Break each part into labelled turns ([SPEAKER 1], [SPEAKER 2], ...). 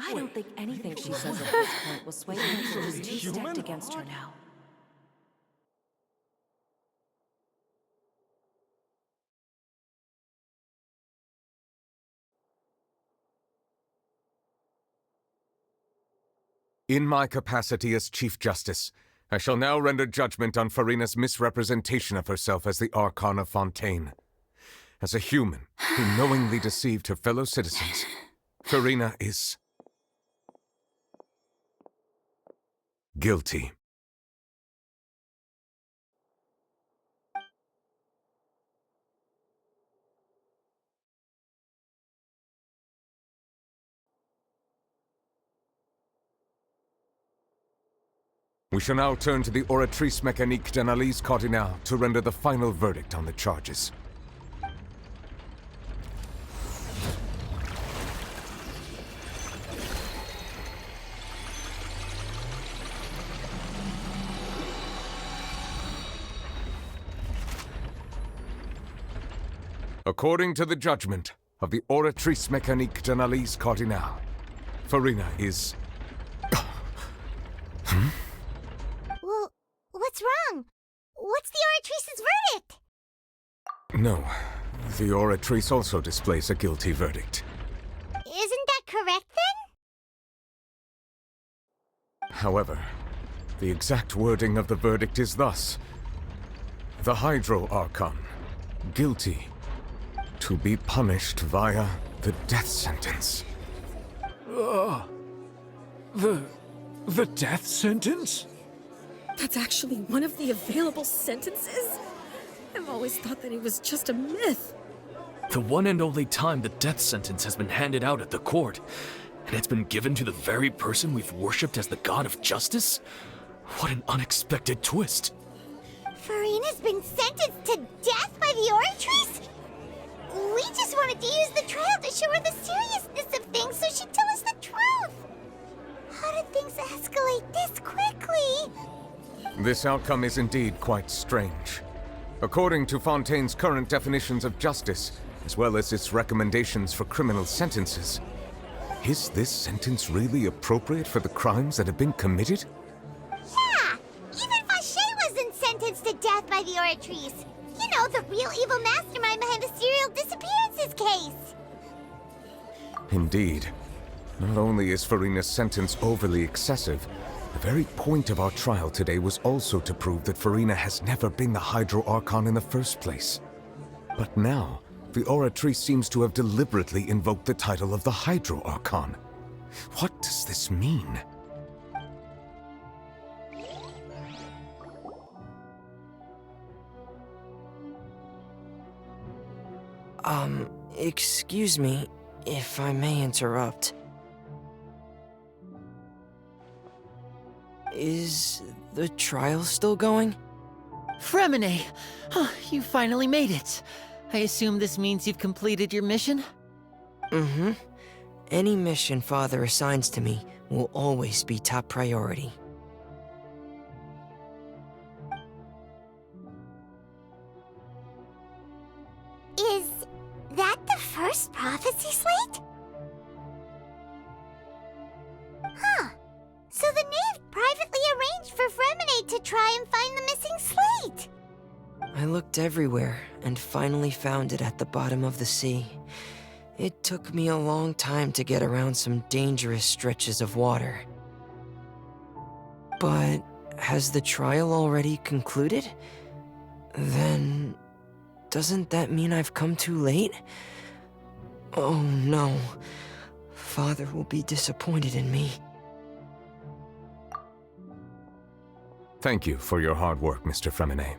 [SPEAKER 1] I don't think anything she says at this point will sway her who's two-stepped against her now.
[SPEAKER 2] In my capacity as Chief Justice, I shall now render judgment on Farina's misrepresentation of herself as the Archon of Fontaine. As a human who knowingly deceived her fellow citizens, Farina is guilty. We shall now turn to the Oratrice Mécanique d'Analyse Cardinale to render the final verdict on the charges. According to the judgment of the Oratrice Mécanique d'Analyse Cardinale, Farina is...
[SPEAKER 3] Well, what's wrong? What's the Oratrice's verdict?
[SPEAKER 2] No, the Oratrice also displays a guilty verdict.
[SPEAKER 3] Isn't that correct, then?
[SPEAKER 2] However, the exact wording of the verdict is thus: the Hydro Archon, guilty, to be punished via the death sentence.
[SPEAKER 4] The death sentence?
[SPEAKER 5] That's actually one of the available sentences? I've always thought that it was just a myth.
[SPEAKER 4] The one and only time the death sentence has been handed out at the court, and it's been given to the very person we've worshipped as the god of justice? What an unexpected twist.
[SPEAKER 3] Farina's been sentenced to death by the Oratrice? We just wanted to use the trial to show her the seriousness of things so she'd tell us the truth. How did things escalate this quickly?
[SPEAKER 2] This outcome is indeed quite strange. According to Fontaine's current definitions of justice, as well as its recommendations for criminal sentences, is this sentence really appropriate for the crimes that have been committed?
[SPEAKER 3] Yeah! Even Fauché wasn't sentenced to death by the Oratrice. You know, the real evil mastermind behind the serial disappearances case.
[SPEAKER 2] Indeed. Not only is Farina's sentence overly excessive, the very point of our trial today was also to prove that Farina has never been the Hydro Archon in the first place. But now, the Oratrice seems to have deliberately invoked the title of the Hydro Archon. What does this mean?
[SPEAKER 6] Excuse me, if I may interrupt. Is the trial still going?
[SPEAKER 7] Fremine! You finally made it. I assume this means you've completed your mission?
[SPEAKER 6] Mm-hmm. Any mission Father assigns to me will always be top priority.
[SPEAKER 3] Is that the first prophecy slate? Huh. So the knave privately arranged for Fremine to try and find the missing slate.
[SPEAKER 6] I looked everywhere and finally found it at the bottom of the sea. It took me a long time to get around some dangerous stretches of water. But has the trial already concluded? Then doesn't that mean I've come too late? Oh no. Father will be disappointed in me.
[SPEAKER 2] Thank you for your hard work, Mr. Fremine.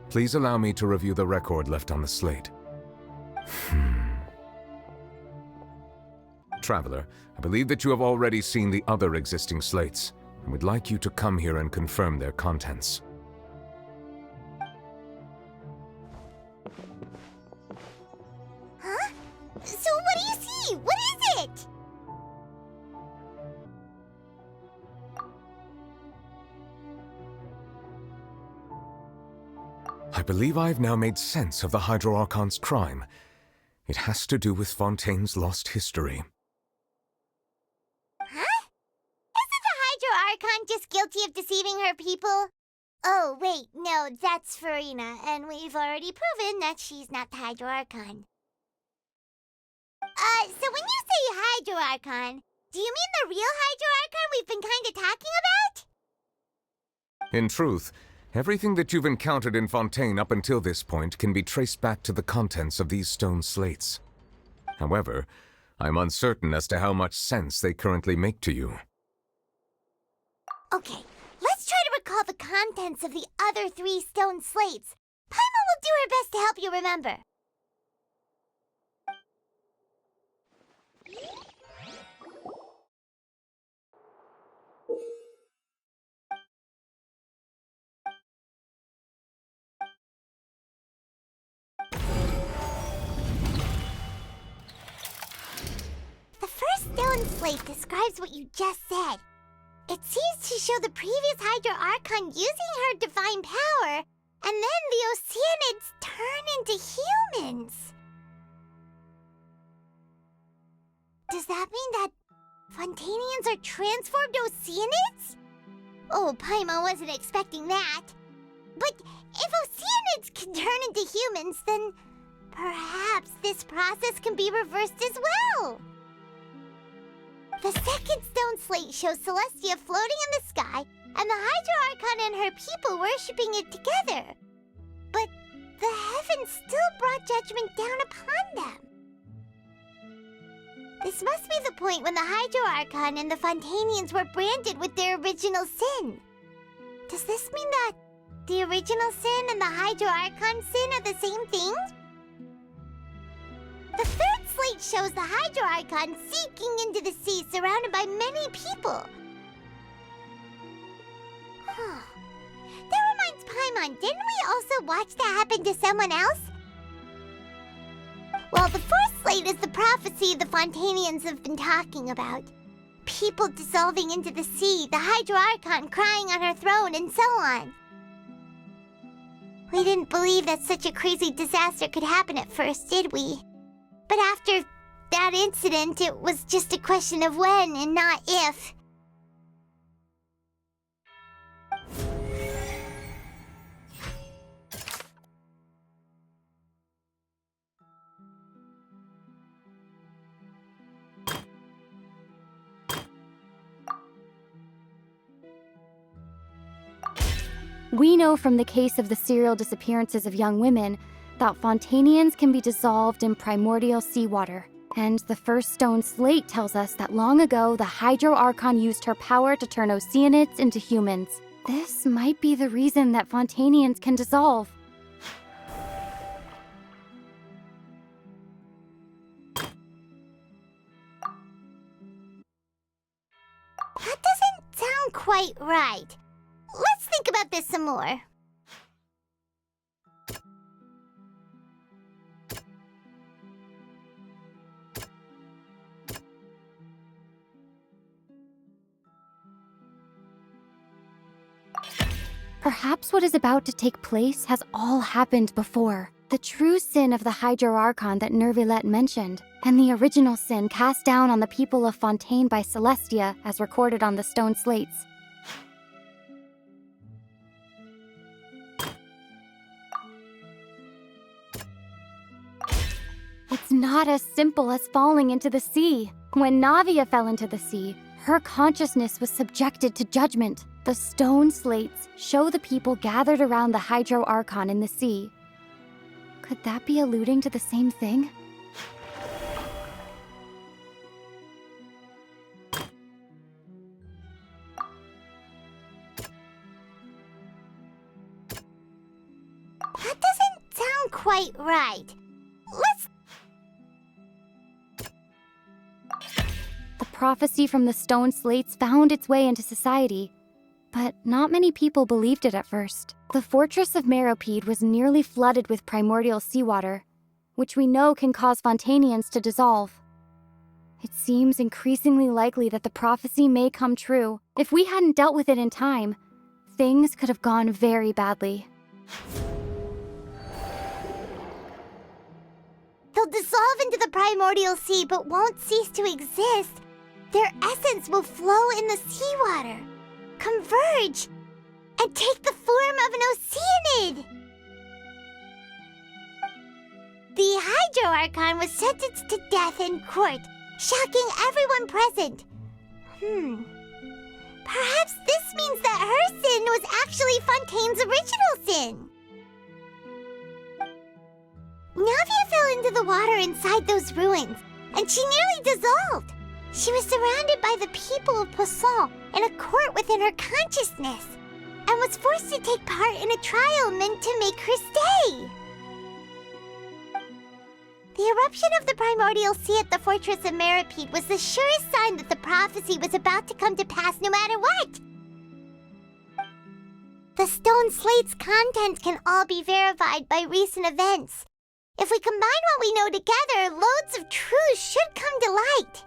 [SPEAKER 2] Please allow me to review the record left on the slate. Traveler, I believe that you have already seen the other existing slates, and would like you to come here and confirm their contents.
[SPEAKER 3] Huh? So what do you see? What is it?
[SPEAKER 2] I believe I've now made sense of the Hydro Archon's crime. It has to do with Fontaine's lost history.
[SPEAKER 3] Archon just guilty of deceiving her people? Oh, wait, no, that's Farina, and we've already proven that she's not the Hydro Archon. So when you say Hydro Archon, do you mean the real Hydro Archon we've been kinda talking about?
[SPEAKER 2] In truth, everything that you've encountered in Fontaine up until this point can be traced back to the contents of these stone slates. However, I'm uncertain as to how much sense they currently make to you.
[SPEAKER 3] Okay, let's try to recall the contents of the other 3 stone slates. Paimon will do her best to help you remember. The first stone slate describes what you just said. It seems to show the previous Hydro Archon using her divine power, and then the Oceanids turn into humans. Does that mean that Fontanians are transformed Oceanids? Oh, Paimon wasn't expecting that. But if Oceanids can turn into humans, then perhaps this process can be reversed as well. The second stone slate shows Celestia floating in the sky, and the Hydro Archon and her people worshipping it together. But the heavens still brought judgment down upon them. This must be the point when the Hydro Archon and the Fontanians were branded with their original sin. Does this mean that the original sin and the Hydro Archon sin are the same thing? The third slate shows the Hydro Archon sinking into the sea surrounded by many people. That reminds Paimon, didn't we also watch that happen to someone else? Well, the fourth slate is the prophecy the Fontanians have been talking about. People dissolving into the sea, the Hydro Archon crying on her throne, and so on. We didn't believe that such a crazy disaster could happen at first, did we? But after that incident, it was just a question of when and not if.
[SPEAKER 8] We know from the case of the serial disappearances of young women that Fontanians can be dissolved in primordial seawater. And the first stone slate tells us that long ago the Hydro Archon used her power to turn Oceanids into humans. This might be the reason that Fontanians can dissolve.
[SPEAKER 3] That doesn't sound quite right. Let's think about this some more.
[SPEAKER 8] Perhaps what is about to take place has all happened before. The true sin of the Hydro Archon that Nervilette mentioned, and the original sin cast down on the people of Fontaine by Celestia as recorded on the stone slates. It's not as simple as falling into the sea. When Navia fell into the sea, her consciousness was subjected to judgment. The stone slates show the people gathered around the Hydro Archon in the sea. Could that be alluding to the same thing?
[SPEAKER 3] That doesn't sound quite right. Let's...
[SPEAKER 8] The prophecy from the stone slates found its way into society, but not many people believed it at first. The fortress of Meropide was nearly flooded with primordial seawater, which we know can cause Fontanians to dissolve. It seems increasingly likely that the prophecy may come true. If we hadn't dealt with it in time, things could have gone very badly.
[SPEAKER 3] They'll dissolve into the primordial sea but won't cease to exist. Their essence will flow in the seawater. converge and take the form of an Oceanid. The Hydro Archon was sentenced to death in court, shocking everyone present. Perhaps this means that her sin was actually Fontaine's original sin. Navia fell into the water inside those ruins, and she nearly dissolved. She was surrounded by the people of Poisson in a court within her consciousness, and was forced to take part in a trial meant to make her stay. The eruption of the primordial sea at the fortress of Masquerade was the surest sign that the prophecy was about to come to pass no matter what. The stone slate's contents can all be verified by recent events. If we combine what we know together, loads of truths should come to light.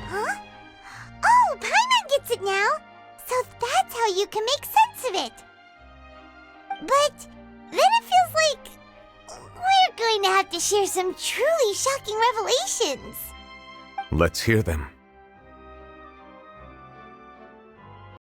[SPEAKER 3] Huh? Oh, Paimon gets it now! So that's how you can make sense of it. But then it feels like we're going to have to share some truly shocking revelations.
[SPEAKER 2] Let's hear them.